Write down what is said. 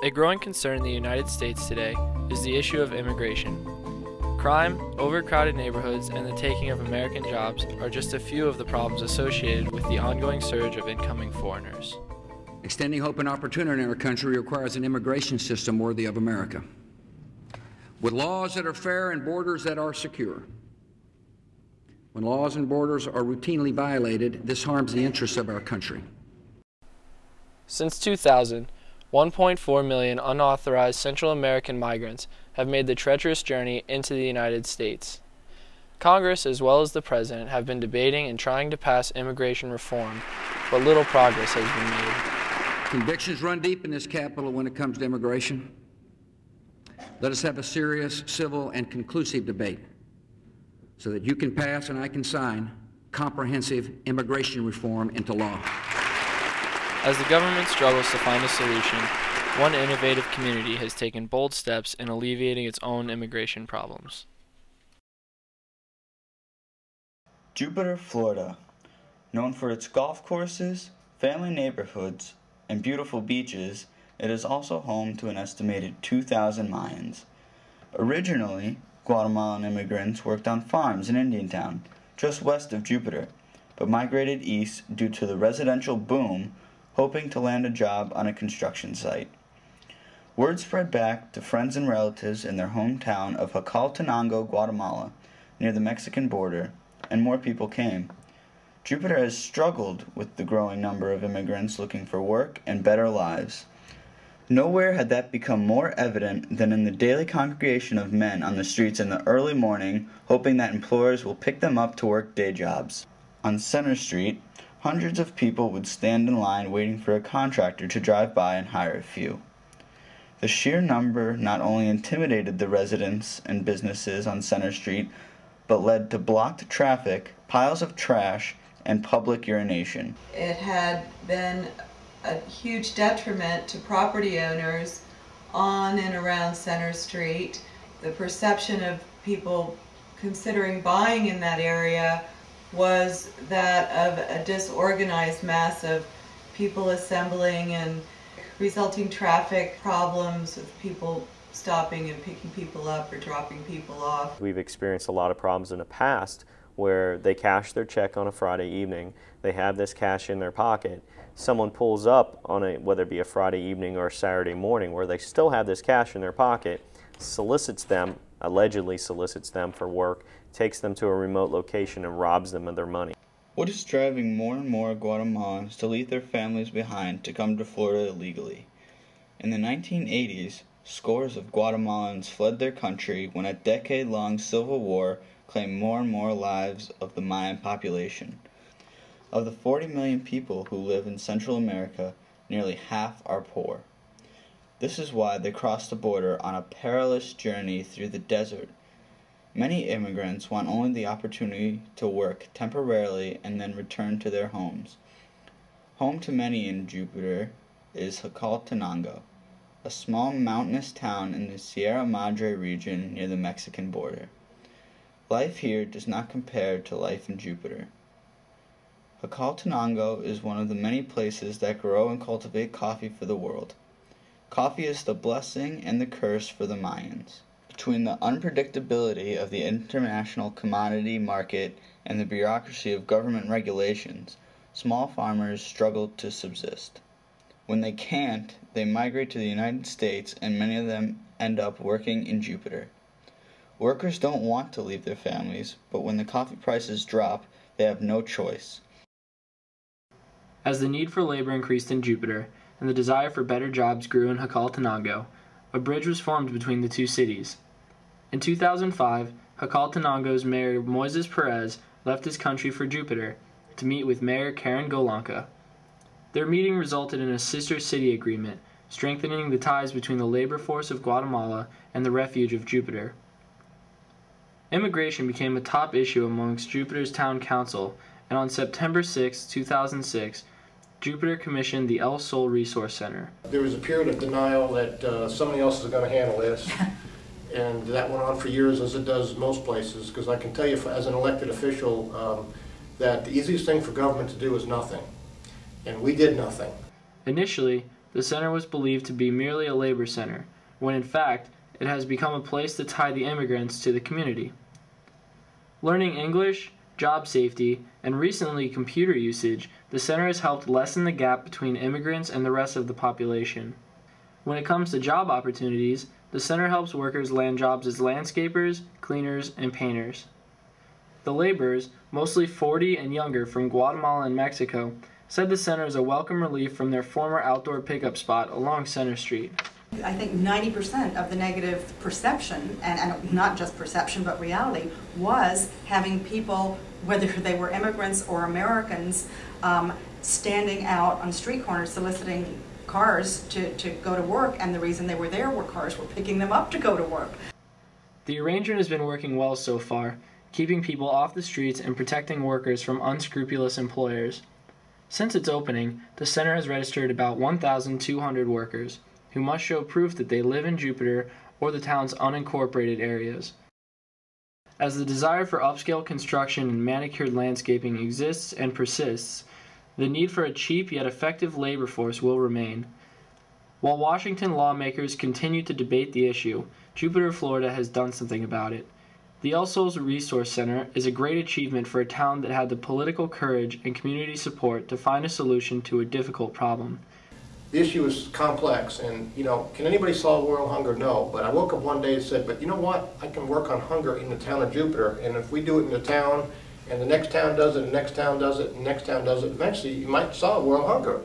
A growing concern in the United States today is the issue of immigration. Crime, overcrowded neighborhoods, and the taking of American jobs are just a few of the problems associated with the ongoing surge of incoming foreigners. Extending hope and opportunity in our country requires an immigration system worthy of America, with laws that are fair and borders that are secure. When laws and borders are routinely violated, this harms the interests of our country. Since 2000, 1.4 million unauthorized Central American migrants have made the treacherous journey into the United States. Congress, as well as the President, have been debating and trying to pass immigration reform, but little progress has been made. Convictions run deep in this Capitol when it comes to immigration. Let us have a serious, civil, and conclusive debate so that you can pass and I can sign comprehensive immigration reform into law. As the government struggles to find a solution, one innovative community has taken bold steps in alleviating its own immigration problems. Jupiter, Florida. Known for its golf courses, family neighborhoods, and beautiful beaches, it is also home to an estimated 2,000 Mayans. Originally, Guatemalan immigrants worked on farms in Indiantown, just west of Jupiter, but migrated east due to the residential boom, hoping to land a job on a construction site. Word spread back to friends and relatives in their hometown of Jacaltenango, Guatemala, near the Mexican border, and more people came. Jupiter has struggled with the growing number of immigrants looking for work and better lives. Nowhere had that become more evident than in the daily congregation of men on the streets in the early morning, hoping that employers will pick them up to work day jobs. On Center Street, hundreds of people would stand in line waiting for a contractor to drive by and hire a few. The sheer number not only intimidated the residents and businesses on Center Street, but led to blocked traffic, piles of trash, and public urination. It had been a huge detriment to property owners on and around Center Street. The perception of people considering buying in that area was that of a disorganized mass of people assembling and resulting traffic problems of people stopping and picking people up or dropping people off. We've experienced a lot of problems in the past where they cash their check on a Friday evening, they have this cash in their pocket, someone pulls up on whether it be a Friday evening or a Saturday morning where they still have this cash in their pocket, solicits them, allegedly solicits them for work, takes them to a remote location and robs them of their money. What is driving more and more Guatemalans to leave their families behind to come to Florida illegally? In the 1980s, scores of Guatemalans fled their country when a decade-long civil war claimed more and more lives of the Mayan population. Of the 40 million people who live in Central America, nearly half are poor. This is why they crossed the border on a perilous journey through the desert. Many immigrants want only the opportunity to work temporarily and then return to their homes. Home to many in Jupiter is Jacaltenango, a small mountainous town in the Sierra Madre region near the Mexican border. Life here does not compare to life in Jupiter. Jacaltenango is one of the many places that grow and cultivate coffee for the world. Coffee is the blessing and the curse for the Mayans. Between the unpredictability of the international commodity market and the bureaucracy of government regulations, small farmers struggle to subsist. When they can't, they migrate to the United States, and many of them end up working in Jupiter. Workers don't want to leave their families, but when the coffee prices drop, they have no choice. As the need for labor increased in Jupiter and the desire for better jobs grew in Jacaltenango, a bridge was formed between the two cities. In 2005, Jacaltenango's Mayor Moises Perez left his country for Jupiter to meet with Mayor Karen Golanka. Their meeting resulted in a sister city agreement, strengthening the ties between the labor force of Guatemala and the refuge of Jupiter. Immigration became a top issue amongst Jupiter's town council, and on September 6, 2006, Jupiter commissioned the El Sol Resource Center. There was a period of denial that somebody else is going to handle this, and that went on for years, as it does most places, because I can tell you as an elected official that the easiest thing for government to do is nothing, and we did nothing. Initially, the center was believed to be merely a labor center, when in fact, it has become a place to tie the immigrants to the community. Learning English, job safety, and recently computer usage, the center has helped lessen the gap between immigrants and the rest of the population. When it comes to job opportunities, the center helps workers land jobs as landscapers, cleaners, and painters. The laborers, mostly 40 and younger from Guatemala and Mexico, said the center is a welcome relief from their former outdoor pickup spot along Center Street. I think 90% of the negative perception, and not just perception but reality, was having people, whether they were immigrants or Americans, standing out on street corners soliciting cars to go to work, and the reason they were there were cars were picking them up to go to work. The arrangement has been working well so far, keeping people off the streets and protecting workers from unscrupulous employers. Since its opening, the center has registered about 1,200 workers, who must show proof that they live in Jupiter or the town's unincorporated areas. As the desire for upscale construction and manicured landscaping exists and persists, the need for a cheap yet effective labor force will remain. While Washington lawmakers continue to debate the issue, Jupiter, Florida has done something about it. The El Sol's Resource Center is a great achievement for a town that had the political courage and community support to find a solution to a difficult problem. The issue is complex, and can anybody solve world hunger? No. But I woke up one day and said, but you know what? I can work on hunger in the town of Jupiter, and if we do it in the town, and the next town does it, and the next town does it, and the next town does it, eventually you might solve world hunger.